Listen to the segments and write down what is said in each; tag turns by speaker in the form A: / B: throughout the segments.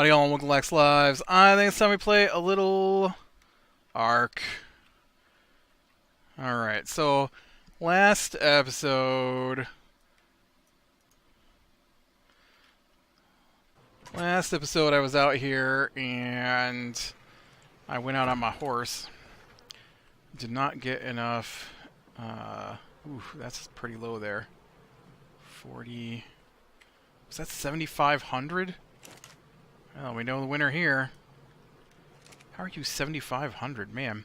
A: Howdy y'all, and welcome to Lex Lives. I think it's time we play a little Ark. Alright, so last episode I was out here and I went out on my horse. Did not get enough. Ooh, that's pretty low there. 40. Was that 7,500? Well, we know the winner here. How are you 7,500, man?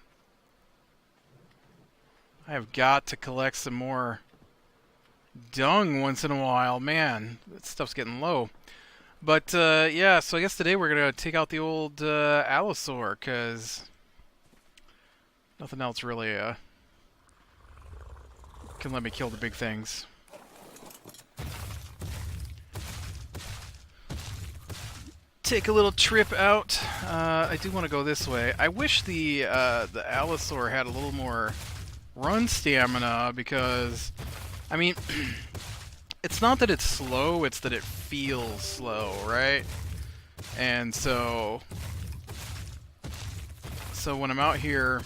A: I have got to collect some more dung once in a while. Man, that stuff's getting low. But, yeah, so I guess today we're going to take out the old Allosaur, because nothing else really can let me kill the big things. Take a little trip out. I do want to go this way. I wish the Allosaur had a little more run stamina, because, I mean, it's not that it's slow, it's that it feels slow, right? And so when I'm out here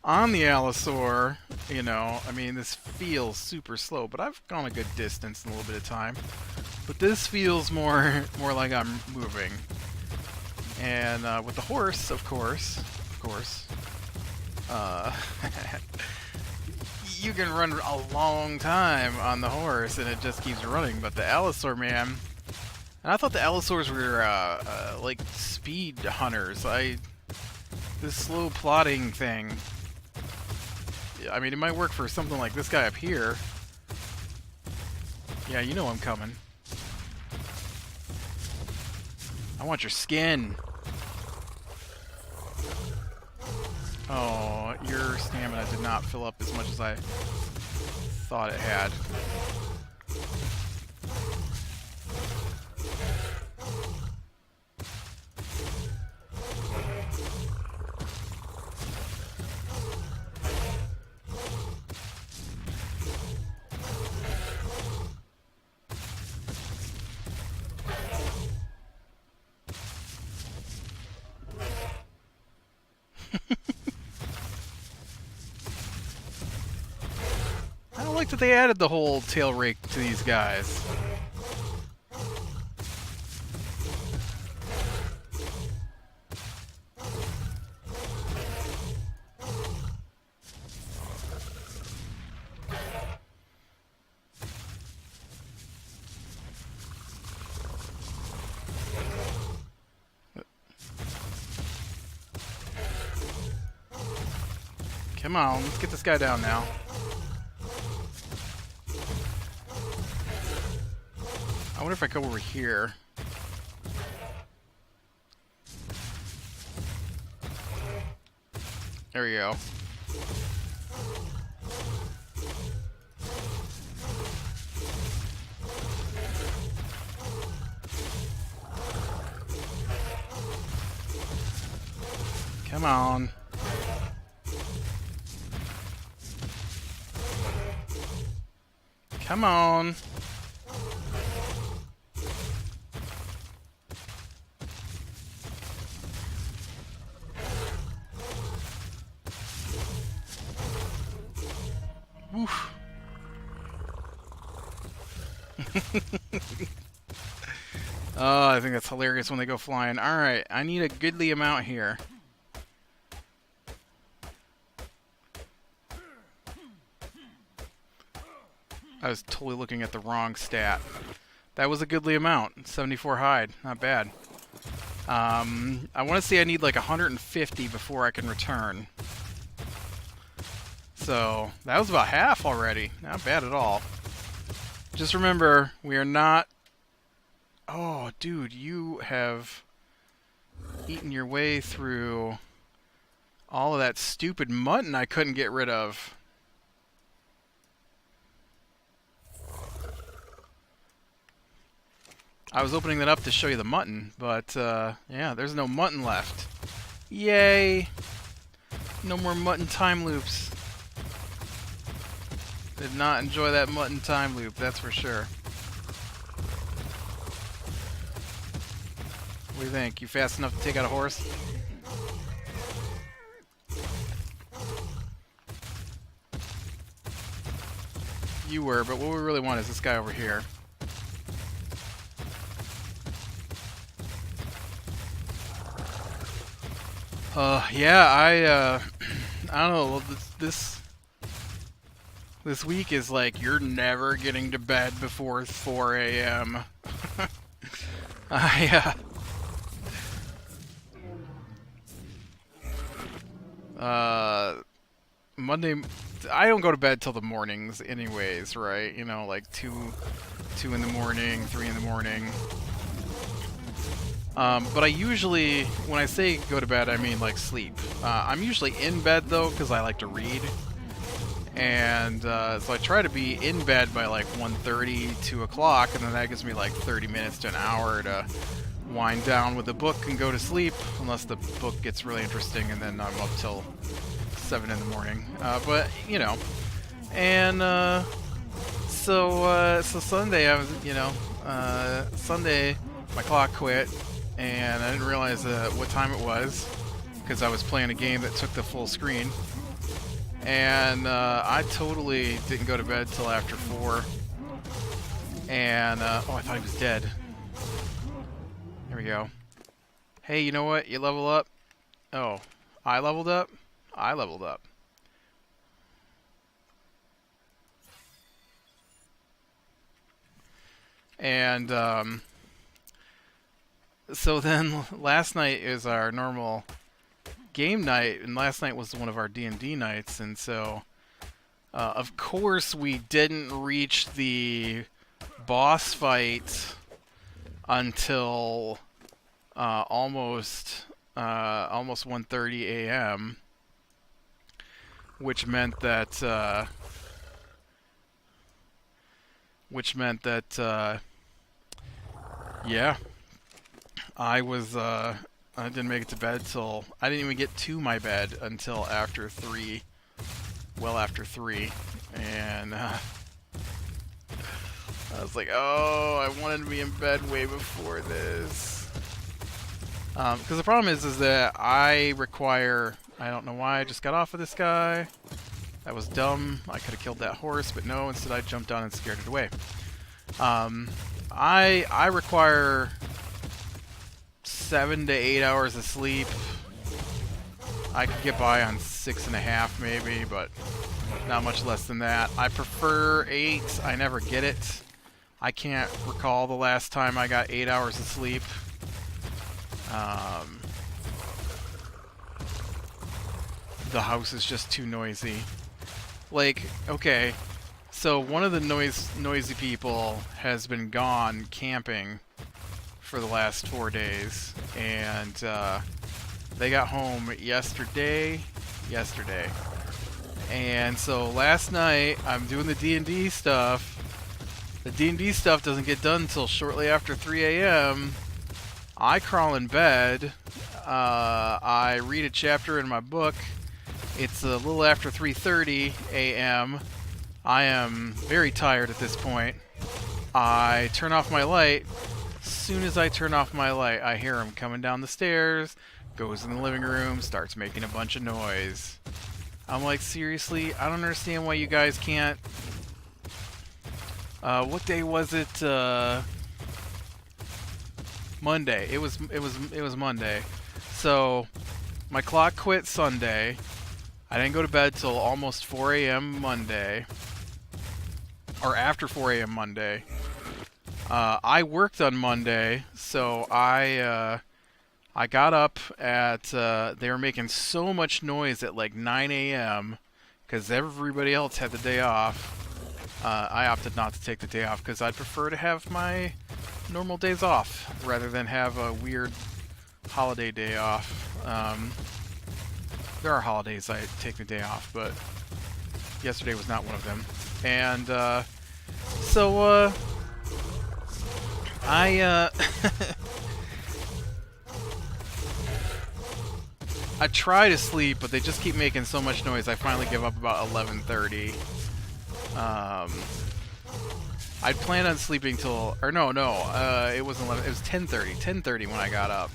A: on the Allosaur, you know, I mean, this feels super slow, but I've gone a good distance in a little bit of time. But this feels more like I'm moving. And with the horse, of course, you can run a long time on the horse, and it just keeps running. But the Allosaur, man, and I thought the Allosaurs were like speed hunters. This slow plodding thing. I mean, it might work for something like this guy up here. Yeah, you know I'm coming. I want your skin. Oh, your stamina did not fill up as much as I thought it had. I don't like that they added the whole tail rake to these guys. Come on, let's get this guy down now. I wonder if I go over here. There we go. Come on. Come on. Woof. Oh, I think that's hilarious when they go flying. Alright, I need a goodly amount here. I was totally looking at the wrong stat. That was a goodly amount. 74 hide. Not bad. I want to say I need like 150 before I can return. So, that was about half already. Not bad at all. Just remember, we are not... Oh, dude, you have eaten your way through all of that stupid mutton I couldn't get rid of. I was opening that up to show you the mutton, but, yeah, there's no mutton left. Yay! No more mutton time loops. Did not enjoy that mutton time loop, that's for sure. What do you think? You fast enough to take out a horse? You were, but what we really want is this guy over here. Yeah, I don't know. This week is like you're never getting to bed before 4 a.m. Monday, I don't go to bed till the mornings anyways, right? You know, like 2 in the morning, 3 in the morning. But I usually, when I say go to bed, I mean like sleep. I'm usually in bed though, because I like to read. And so I try to be in bed by like 1:30, 2 o'clock, and then that gives me like 30 minutes to an hour to wind down with the book and go to sleep, unless the book gets really interesting, and then I'm up till 7 in the morning. But, you know, and so Sunday, I was, you know, Sunday my clock quit, and I didn't realize what time it was, because I was playing a game that took the full screen. And I totally didn't go to bed till after 4. And, oh, I thought he was dead. There we go. Hey, you know what? You level up? Oh, I leveled up? I leveled up. And, so then last night is our normal game night, and last night was one of our D&D nights, and so of course we didn't reach the boss fight until almost 1:30 a.m., which meant that yeah, I didn't make it to bed till... I didn't even get to my bed until after 3. Well after 3. And I was like, oh, I wanted to be in bed way before this. Because the problem is that I require... I don't know why I just got off of this guy. That was dumb. I could have killed that horse, but no, instead I jumped down and scared it away. I require 7 to 8 hours of sleep. I could get by on 6.5 maybe, but not much less than that. I prefer 8. I never get it. I can't recall the last time I got 8 hours of sleep. The house is just too noisy. Like, okay, so one of the noisy people has been gone camping for the last 4 days, and they got home yesterday, and so last night I'm doing the D&D stuff. The D&D stuff doesn't get done until shortly after 3 a.m. I crawl in bed, I read a chapter in my book. It's a little after 3:30 a.m. I am very tired at this point. I turn off my light. As soon as I turn off my light, I hear him coming down the stairs, goes in the living room, starts making a bunch of noise. I'm like, seriously? I don't understand why you guys can't... what day was it? Monday. It was Monday. So, my clock quit Sunday. I didn't go to bed till almost 4 a.m. Monday. Or after 4 a.m. Monday. I worked on Monday, so I got up at... they were making so much noise at like 9 a.m. because everybody else had the day off. I opted not to take the day off because I'd prefer to have my normal days off rather than have a weird holiday day off. There are holidays I take the day off, but yesterday was not one of them. And so I I try to sleep, but they just keep making so much noise. I finally give up about 11:30. I'd planned on sleeping till, or no, it wasn't 11. It was 10:30. 10:30 when I got up.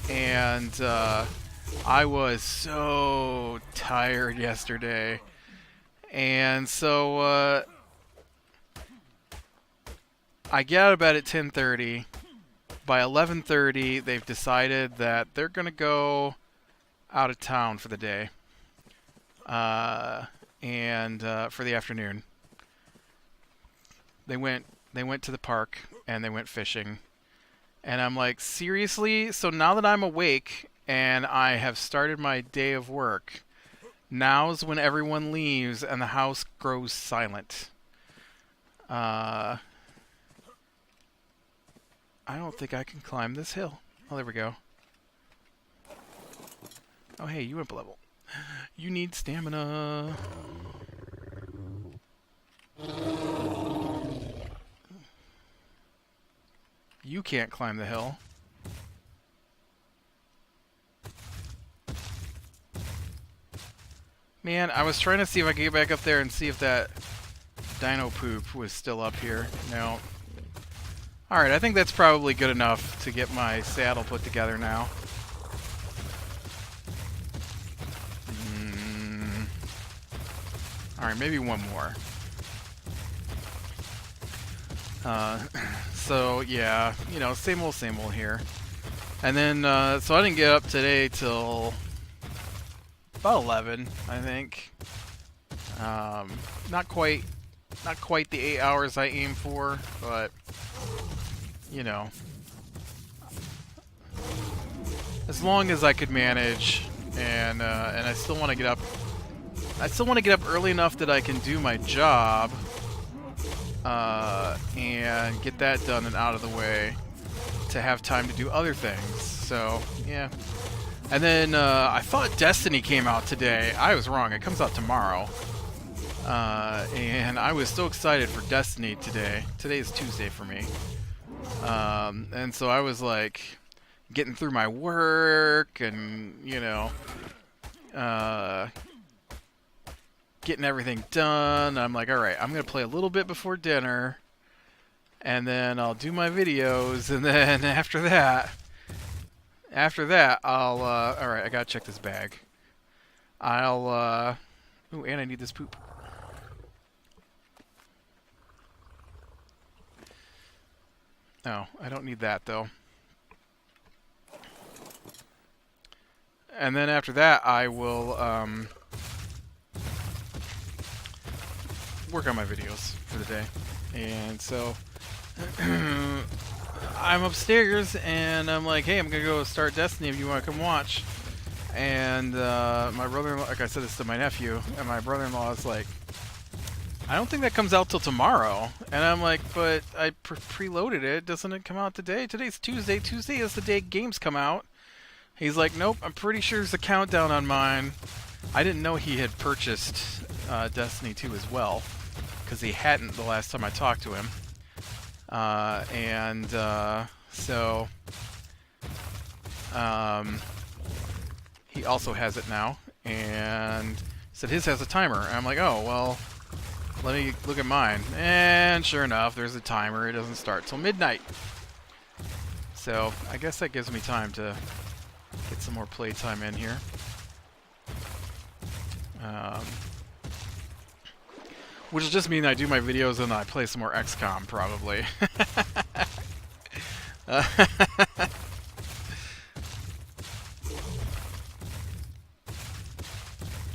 A: And I was so tired yesterday, and so I get out of bed at 10:30. By 11:30, they've decided that they're gonna go out of town for the day, and for the afternoon. They went to the park and they went fishing. And I'm like, seriously? So now that I'm awake and I have started my day of work, now's when everyone leaves and the house grows silent. I don't think I can climb this hill. Oh, there we go. Oh, hey, you went up a level. You need stamina. You can't climb the hill. Man, I was trying to see if I could get back up there and see if that dino poop was still up here. No. Alright, I think that's probably good enough to get my saddle put together now. Alright, maybe one more. So, yeah, you know, same old here. And then, so I didn't get up today till about 11, I think. Not quite the 8 hours I aim for, but, you know, as long as I could manage, and I still want to get up. I still want to get up early enough that I can do my job, and get that done and out of the way to have time to do other things. So, yeah. And then, I thought Destiny came out today. I was wrong. It comes out tomorrow. And I was so excited for Destiny today. Today is Tuesday for me. And so I was, like, getting through my work and, you know, getting everything done. I'm like, alright, I'm going to play a little bit before dinner, and then I'll do my videos, and then after that, I'll, alright, I gotta check this bag. I'll, ooh, and I need this poop. Oh, I don't need that, though. And then after that, I will, work on my videos for the day. And so I'm upstairs and I'm like, hey, I'm gonna go start Destiny if you want to come watch. And my brother-in-law, like I said this to my nephew, and my brother-in-law is like, I don't think that comes out till tomorrow. And I'm like, but I preloaded it. Doesn't it come out today? Today's Tuesday. Tuesday is the day games come out. He's like, nope, I'm pretty sure there's a countdown on mine. I didn't know he had purchased Destiny 2 as well, because he hadn't the last time I talked to him. So he also has it now, and said his has a timer. And I'm like, oh, well, let me look at mine. And sure enough, there's a timer. It doesn't start till midnight. So I guess that gives me time to get some more playtime in here. Which will just mean I do my videos and I play some more XCOM, probably.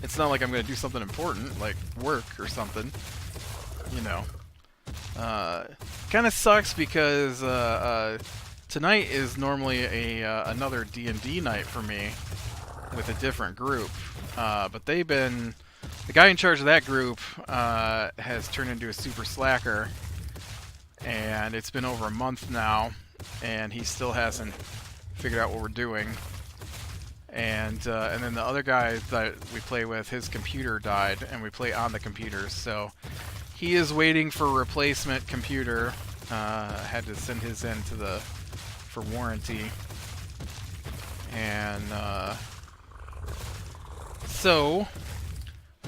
A: It's not like I'm going to do something important, like work or something. You know. Kind of sucks because tonight is normally another D&D night for me with a different group. But they've been... The guy in charge of that group has turned into a super slacker, and it's been over a month now, and he still hasn't figured out what we're doing. And then the other guy that we play with, his computer died, and we play on the computer, so he is waiting for a replacement computer. Had to send his in to for warranty, and so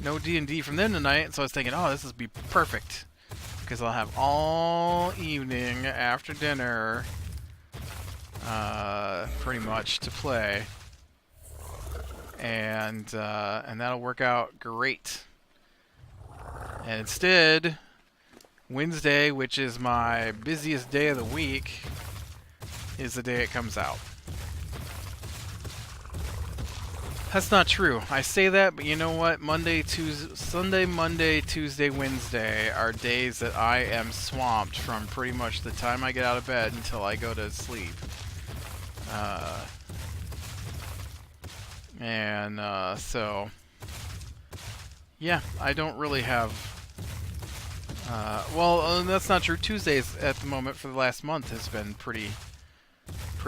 A: no D&D from them tonight, so I was thinking, oh, this would be perfect. because I'll have all evening after dinner, pretty much, to play, and that'll work out great. And instead, Wednesday, which is my busiest day of the week, is the day it comes out. That's not true. I say that, but you know what? Sunday, Monday, Tuesday, Wednesday are days that I am swamped from pretty much the time I get out of bed until I go to sleep. So, yeah, I don't really have... that's not true. Tuesdays at the moment for the last month has been pretty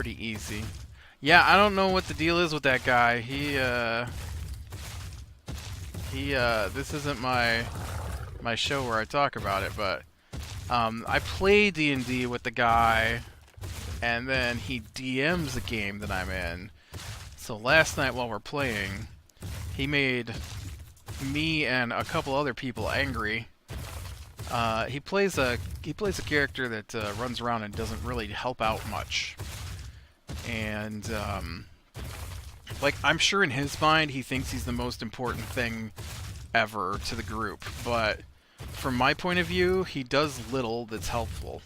A: easy. Yeah, I don't know what the deal is with that guy. This isn't my show where I talk about it, but I play D&D with the guy, and then he DMs the game that I'm in. So last night while we're playing, he made me and a couple other people angry. He plays a character that runs around and doesn't really help out much. And, I'm sure in his mind he thinks he's the most important thing ever to the group, but from my point of view, he does little that's helpful.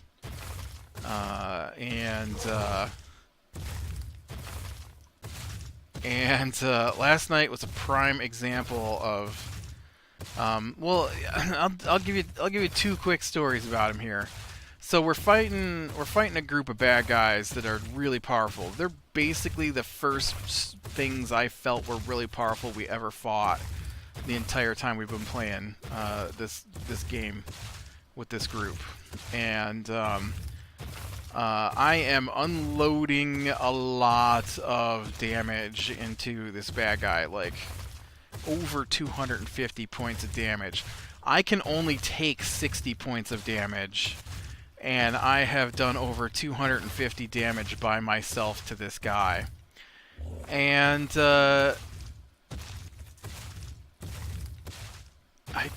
A: Last night was a prime example of, I'll give you two quick stories about him here. So we're fighting a group of bad guys that are really powerful. They're basically the first things I felt were really powerful we ever fought the entire time we've been playing this game with this group. And I am unloading a lot of damage into this bad guy, like over 250 points of damage. I can only take 60 points of damage, and I have done over 250 damage by myself to this guy. And I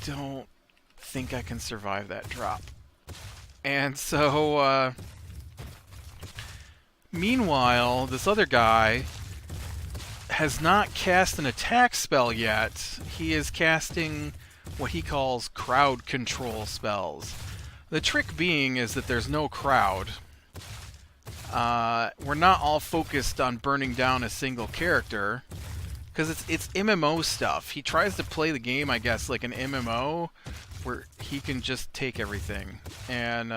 A: don't think I can survive that drop. And so, meanwhile, this other guy has not cast an attack spell yet. He is casting what he calls crowd control spells. The trick being is that there's no crowd. We're not all focused on burning down a single character, because it's MMO stuff. He tries to play the game, I guess, like an MMO, where he can just take everything. And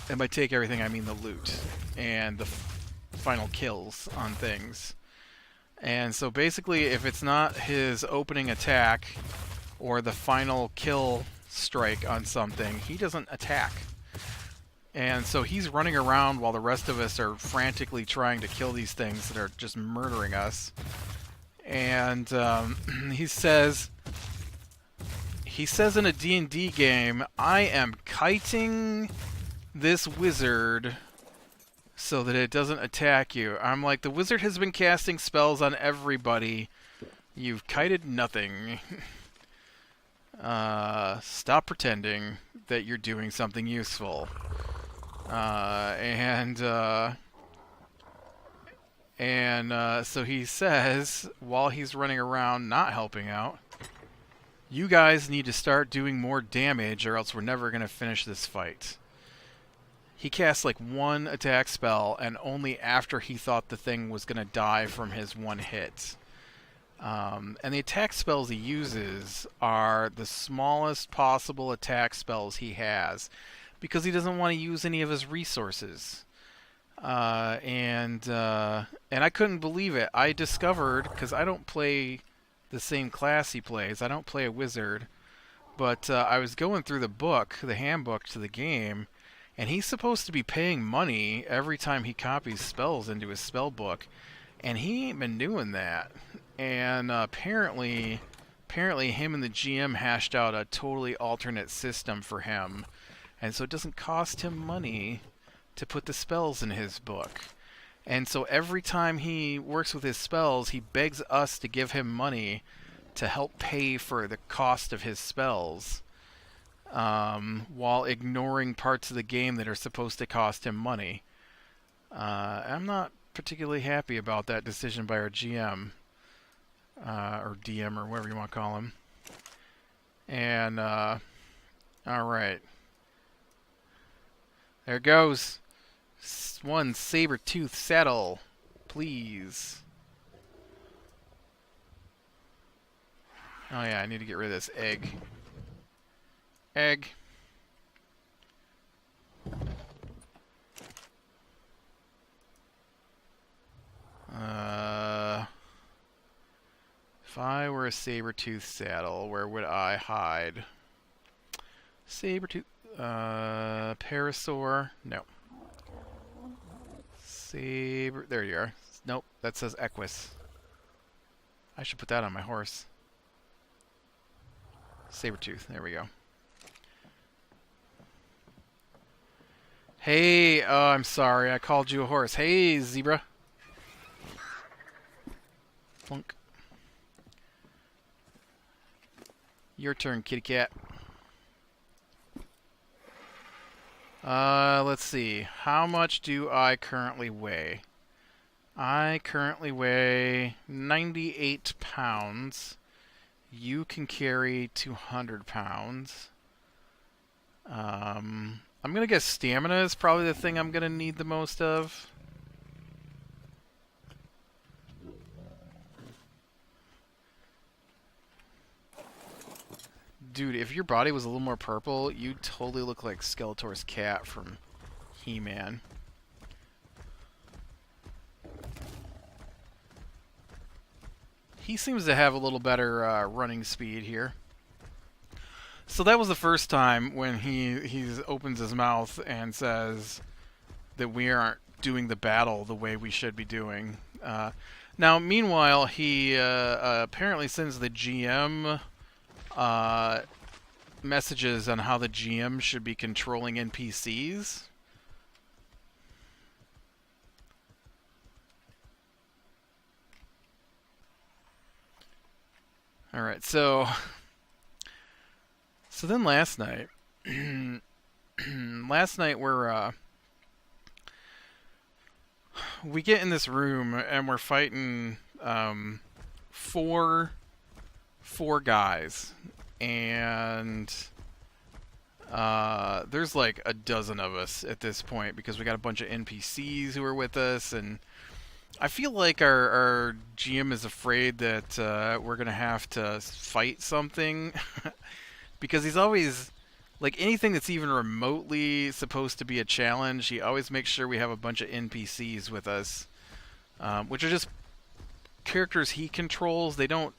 A: and by take everything, I mean the loot and the final kills on things. And so basically, if it's not his opening attack or the final kill strike on something, he doesn't attack. And so he's running around while the rest of us are frantically trying to kill these things that are just murdering us. And he says in a D&D game, I am kiting this wizard so that it doesn't attack you. I'm like, the wizard has been casting spells on everybody. You've kited nothing. Stop pretending that you're doing something useful. So he says, while he's running around not helping out, you guys need to start doing more damage or else we're never going to finish this fight. He casts like one attack spell, and only after he thought the thing was going to die from his one hit. And the attack spells he uses are the smallest possible attack spells he has, because he doesn't want to use any of his resources. And I couldn't believe it. I discovered, because I don't play the same class he plays, I don't play a wizard, but I was going through the book, the handbook to the game, and he's supposed to be paying money every time he copies spells into his spell book, and he ain't been doing that. And apparently him and the GM hashed out a totally alternate system for him, and so it doesn't cost him money to put the spells in his book. And so every time he works with his spells, he begs us to give him money to help pay for the cost of his spells, while ignoring parts of the game that are supposed to cost him money. I'm not particularly happy about that decision by our GM, or DM, or whatever you want to call him. And, alright. There it goes. One saber-tooth saddle, please. Oh yeah, I need to get rid of this egg. Egg. If I were a saber-tooth saddle, where would I hide? Saber-tooth, parasaur, no. Saber, there you are. Nope, that says Equus. I should put that on my horse. Saber-tooth, there we go. Hey, oh, I'm sorry, I called you a horse. Hey, zebra. Plunk. Your turn, kitty cat. Let's see. How much do I currently weigh? I currently weigh 98 pounds. You can carry 200 pounds. I'm gonna guess stamina is probably the thing I'm gonna need the most of. Dude, if your body was a little more purple, you'd totally look like Skeletor's cat from He-Man. He seems to have a little better running speed here. So that was the first time when he opens his mouth and says that we aren't doing the battle the way we should be doing. Now, meanwhile, he apparently sends the GM messages on how the GM should be controlling NPCs. Alright, so then last night, we get in this room and we're fighting four guys, and there's like a dozen of us at this point because we got a bunch of NPCs who are with us, and I feel like our GM is afraid that we're gonna have to fight something because he's always, like, anything that's even remotely supposed to be a challenge, he always makes sure we have a bunch of NPCs with us, which are just characters he controls. They don't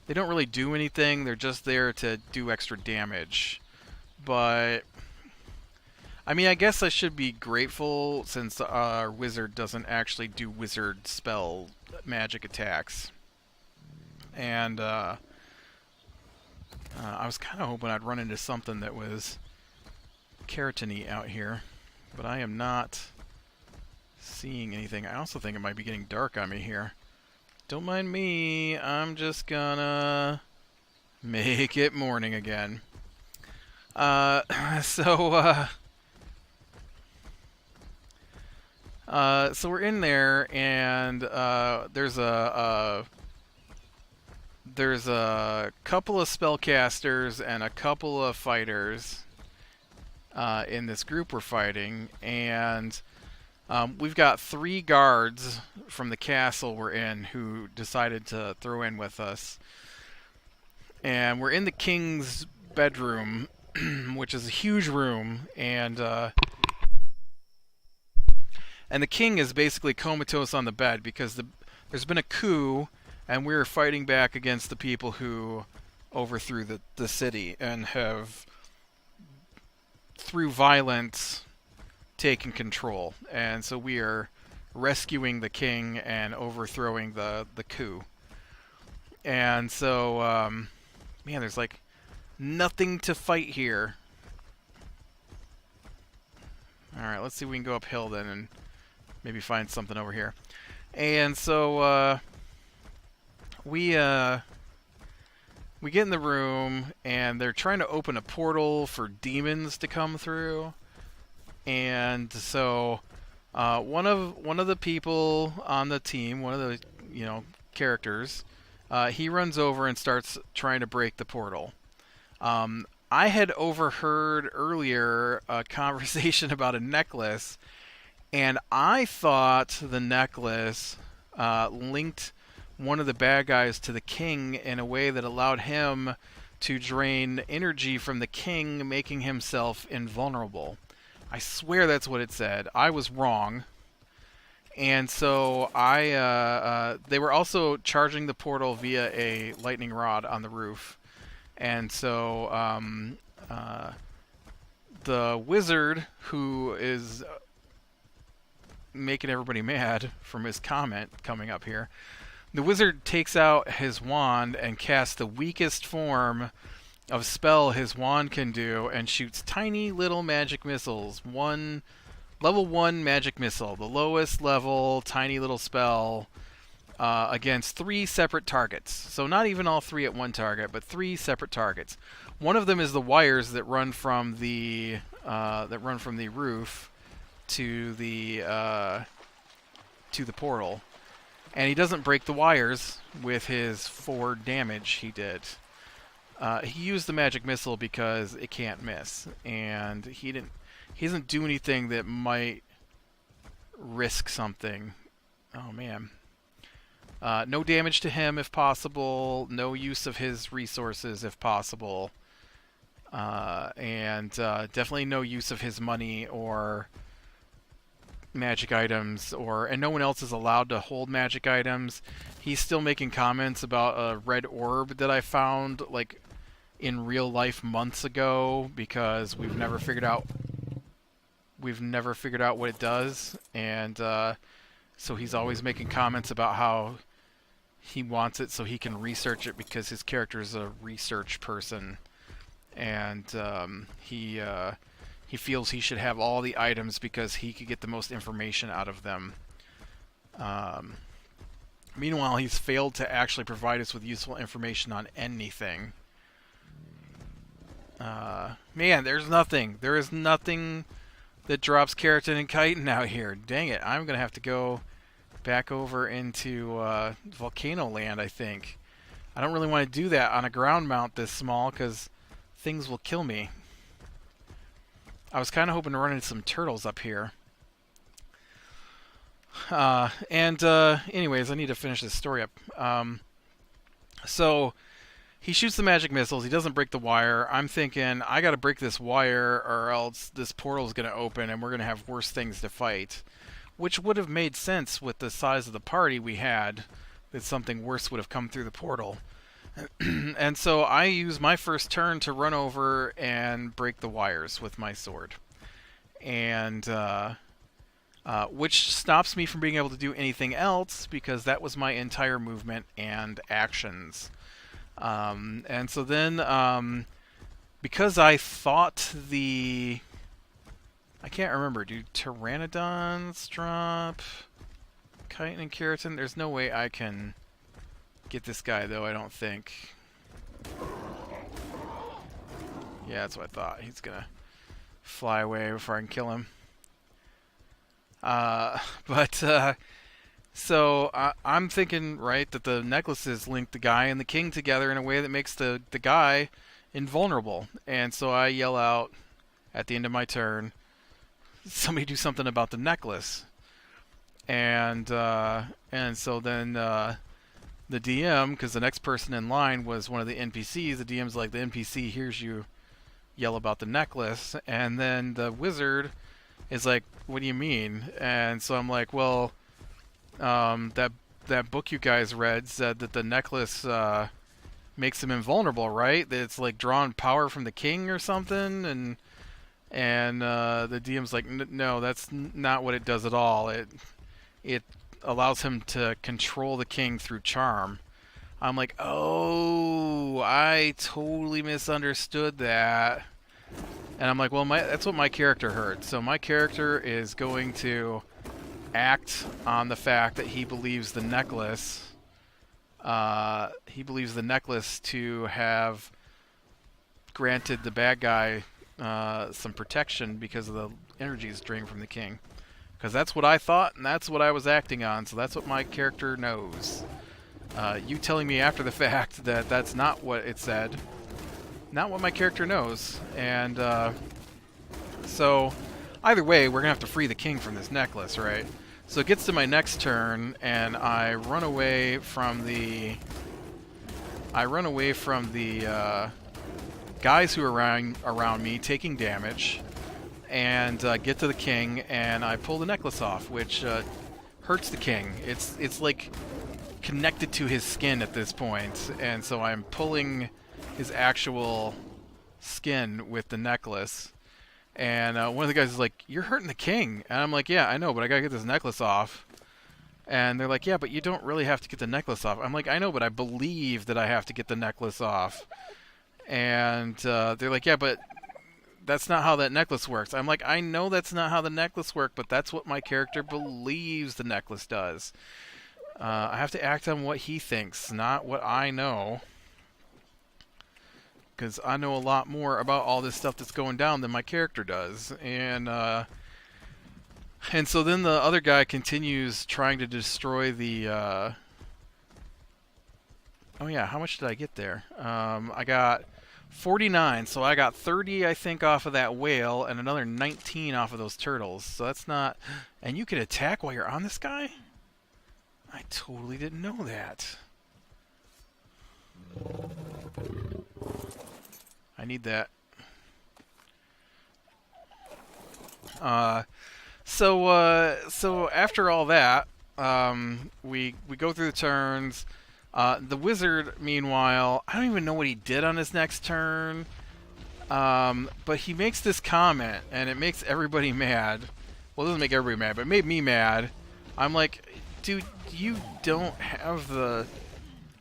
A: really do anything. They're just there to do extra damage. But I mean, I guess I should be grateful since our wizard doesn't actually do wizard spell magic attacks. And I was kind of hoping I'd run into something that was keratin-y out here, but I am not seeing anything. I also think it might be getting dark on me here. Don't mind me, I'm just gonna make it morning again. So we're in there, and there's a couple of spellcasters and a couple of fighters in this group we're fighting, and we've got 3 guards from the castle we're in who decided to throw in with us. And we're in the king's bedroom, which is a huge room, and the king is basically comatose on the bed because there's been a coup, and we're fighting back against the people who overthrew the city and have, through violence, taken control. And so we are rescuing the king and overthrowing the coup. And so, man, there's like nothing to fight here. Alright, let's see if we can go uphill then and maybe find something over here. And so, we we get in the room, and they're trying to open a portal for demons to come through. And so one of the people on the team, one of the characters, he runs over and starts trying to break the portal. I had overheard earlier a conversation about a necklace, and I thought the necklace linked one of the bad guys to the king in a way that allowed him to drain energy from the king, making himself invulnerable. I swear that's what it said. I was wrong. And so they were also charging the portal via a lightning rod on the roof. And so the wizard, who is making everybody mad from his comment coming up here, the wizard takes out his wand and casts the weakest form of spell his wand can do and shoots tiny little magic missiles. Level 1 magic missile, the lowest level tiny little spell, against 3 separate targets. So not even all 3 at one target, but 3 separate targets. One of them is the wires that run from the roof to the portal. And he doesn't break the wires with his 4 damage he did. He used the magic missile because it can't miss, and he doesn't do anything that might risk something. Oh man. No damage to him if possible, no use of his resources if possible, and definitely no use of his money or magic items, and no one else is allowed to hold magic items. He's still making comments about a red orb that I found like in real life months ago, because we've never figured out what it does, and so he's always making comments about how he wants it so he can research it, because his character is a research person, and he feels he should have all the items because he could get the most information out of them. Meanwhile, he's failed to actually provide us with useful information on anything. Man, there's nothing. There is nothing that drops keratin and chitin out here. Dang it, I'm going to have to go back over into Volcano Land, I think. I don't really want to do that on a ground mount this small, because things will kill me. I was kind of hoping to run into some turtles up here. Anyways, I need to finish this story up. So he shoots the magic missiles. He doesn't break the wire. I'm thinking, I got to break this wire or else this portal is going to open and we're going to have worse things to fight. Which would have made sense with the size of the party we had, that something worse would have come through the portal. And so I use my first turn to run over and break the wires with my sword. And which stops me from being able to do anything else, because that was my entire movement and actions. And so then, because I thought I can't remember, do pteranodons drop chitin and keratin? There's no way I can get this guy, though, I don't think. Yeah, that's what I thought. He's gonna fly away before I can kill him. So I'm thinking, right, that the necklaces link the guy and the king together in a way that makes the guy invulnerable. And so I yell out at the end of my turn, somebody do something about the necklace. And so then the DM, because the next person in line was one of the NPCs, the DM's like, the NPC hears you yell about the necklace, and then the wizard is like, what do you mean? And so I'm like, well, that book you guys read said that the necklace makes him invulnerable, right? That it's like drawn power from the king or something, and the DM's like, no, that's not what it does at all. It allows him to control the king through charm. I'm like, oh, I totally misunderstood that. And I'm like, well, that's what my character heard. So my character is going to act on the fact that he believes the necklace He believes the necklace to have granted the bad guy some protection because of the energies drained from the king. Because that's what I thought, and that's what I was acting on, so that's what my character knows. You telling me after the fact that that's not what it said, not what my character knows. And so either way, we're going to have to free the king from this necklace, right? So it gets to my next turn, and I run away from the guys who are around me taking damage, and get to the king, and I pull the necklace off, which hurts the king. It's like connected to his skin at this point, and so I'm pulling his actual skin with the necklace. And one of the guys is like, "You're hurting the king," and I'm like, "Yeah, I know, but I gotta get this necklace off." And they're like, "Yeah, but you don't really have to get the necklace off." I'm like, "I know, but I believe that I have to get the necklace off." And they're like, "Yeah, but that's not how that necklace works." I'm like, "I know that's not how the necklace works, but that's what my character believes the necklace does. I have to act on what he thinks, not what I know. Because I know a lot more about all this stuff that's going down than my character does." And so then the other guy continues trying to destroy the... Oh yeah, how much did I get there? I got 49, so I got 30, I think, off of that whale, and another 19 off of those turtles. So that's not... And you can attack while you're on this guy? I totally didn't know that. I need that. So after all that, we go through the turns. The wizard, meanwhile, I don't even know what he did on his next turn, but he makes this comment, and it makes everybody mad. Well, it doesn't make everybody mad, but it made me mad. I'm like, dude, you don't have the...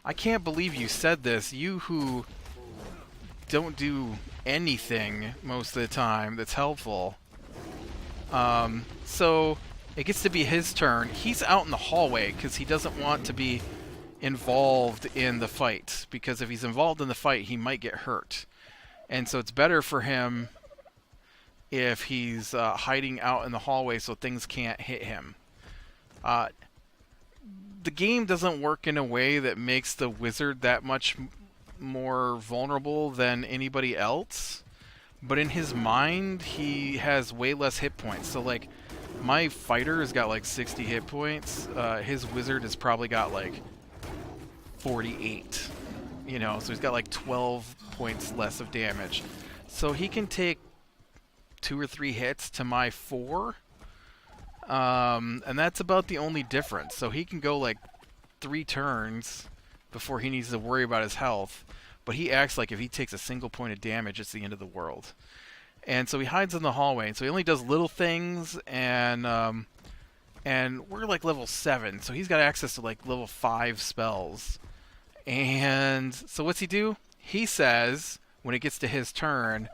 A: I can't believe you said this. You who don't do anything most of the time that's helpful. So it gets to be his turn. He's out in the hallway because he doesn't want to be involved in the fight, because if he's involved in the fight, he might get hurt. And so it's better for him if he's hiding out in the hallway so things can't hit him. The game doesn't work in a way that makes the wizard that much more vulnerable than anybody else, but in his mind, he has way less hit points. So, like, my fighter has got like 60 hit points. His wizard has probably got like 48. You know, so he's got like 12 points less of damage. So he can take 2 or 3 hits to my 4. And that's about the only difference. So he can go like 3 turns before he needs to worry about his health. But he acts like if he takes a single point of damage, it's the end of the world. And so he hides in the hallway. And so he only does little things, and we're like level 7. So he's got access to like level 5 spells. And so what's he do? He says, when it gets to his turn,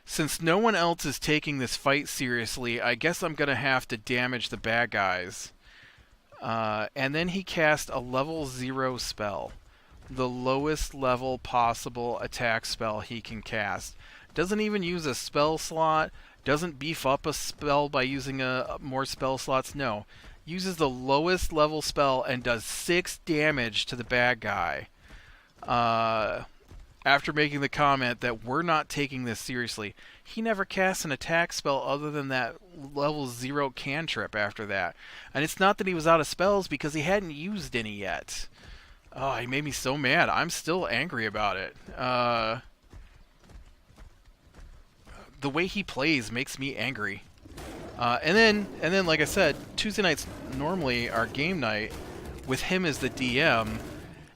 A: "Since no one else is taking this fight seriously, I guess I'm going to have to damage the bad guys." And then he cast a level 0 spell. The lowest level possible attack spell he can cast. Doesn't even use a spell slot. Doesn't beef up a spell by using more spell slots. No. Uses the lowest level spell and does 6 damage to the bad guy. After making the comment that we're not taking this seriously. He never casts an attack spell other than that level 0 cantrip after that. And it's not that he was out of spells, because he hadn't used any yet. Oh, he made me so mad. I'm still angry about it. The way he plays makes me angry. And then, like I said, Tuesday nights normally are game night with him as the DM.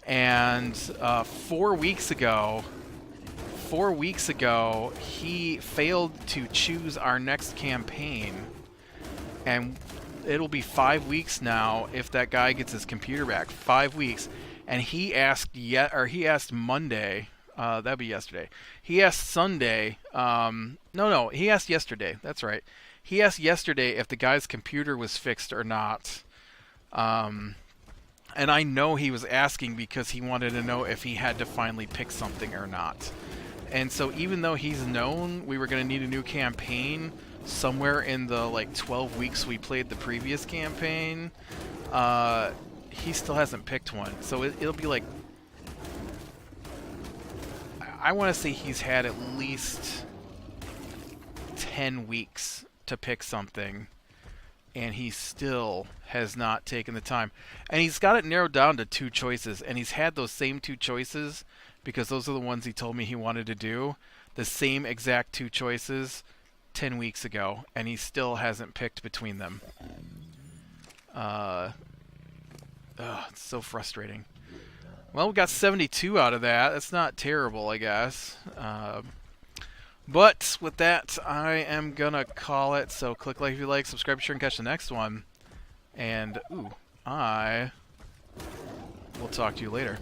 A: And 4 weeks ago, he failed to choose our next campaign. And it'll be 5 weeks now if that guy gets his computer back. 5 weeks. And he asked Monday. That'd be yesterday. He asked Sunday. No, he asked yesterday. That's right. He asked yesterday if the guy's computer was fixed or not. And I know he was asking because he wanted to know if he had to finally pick something or not. And so even though he's known we were going to need a new campaign somewhere in the like 12 weeks we played the previous campaign, he still hasn't picked one. So it'll be like, I want to say he's had at least 10 weeks to pick something, and he still has not taken the time. And he's got it narrowed down to 2 choices, and he's had those same 2 choices because those are the ones he told me he wanted to do. The same exact 2 choices 10 weeks ago, and he still hasn't picked between them. It's so frustrating. Well, we got 72 out of that. That's not terrible, I guess. But with that, I am going to call it. So click like if you like, subscribe, share, and catch the next one. And, I will talk to you later.